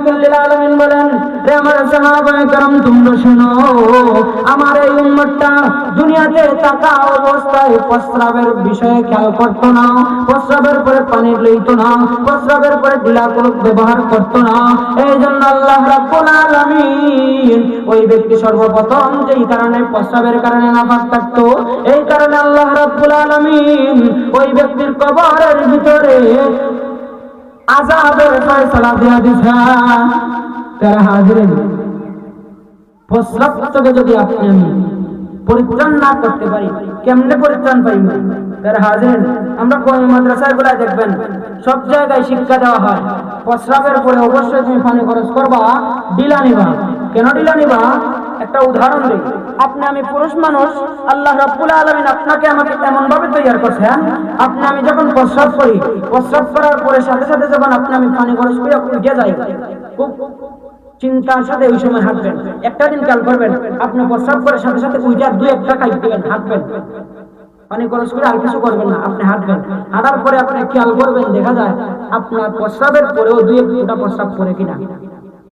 রাহমাতুল লিল আলামিন বলেন, রে আমার সাহাবায়ে কেরাম তোমরা শুনো, আমার এই উম্মতটা দুনিয়াতে থাকা অবস্থায় প্রস্রাবের বিষয়ে খেয়াল করতো না, প্রস্রাবের পরে পানি লইতো না, প্রস্রাবের পরে ঢিলাকুলুক ব্যবহার করতো না। এই জন্য আল্লাহ রাব্বুল আলামিন ওই ব্যক্তি সর্বপ্রথম যেই কারণে প্রস্রাবের কারণে নাপাক থাকতো, এই কারণে আল্লাহ রাব্বুল আলামিন ওই ব্যক্তির কবরের ভিতরে আযাবের ফয়সালা দিয়া দিছেন। তারা হাজিরিন, প্রস্রাব থেকে যদি আপনি আমি পরিত্রাণ না করতে পারি, কেমনে পরিত্রাণ পাইব? তারা হাজিরিন, আমরা মাদ্রাসায় গুলা দেখবেন সব জায়গায় শিক্ষা দেওয়া হয়, প্রস্রাবের পরে অবশ্যই তুমি পানি খরচ করবা, ডিলা নিবা। কেন ডিলা নিবা? একটা উদাহরণ দিই। আপনি আমি পুরুষ মানুষ, আল্লাহ রাব্বুল আলামিন আপনাকে আমাকে এমন ভাবে তৈরি করছেন, আপনি আমি যখন প্রস্রাব করি, প্রস্রাব করার পরে সাথে সাথে যখন আপনি আমি পানি খরচ করে উঠে যাই, খুব চিন্তার সাথে ওই সময় হাঁটবেন। একটা দিন খেয়াল করবেন, আপনি প্রস্রাব করে সাথে সাথে উইটার 2-1 টাকা দিবেন, হাঁটবেন, পানি খরচ করে আর কিছু করবেন না, আপনি হাঁটবেন। হাঁটার পরে আপনি খেয়াল করবেন, দেখা যায় আপনার প্রস্রাবের পরেও 2-1 ফোঁটা প্রস্রাব করে কিনা।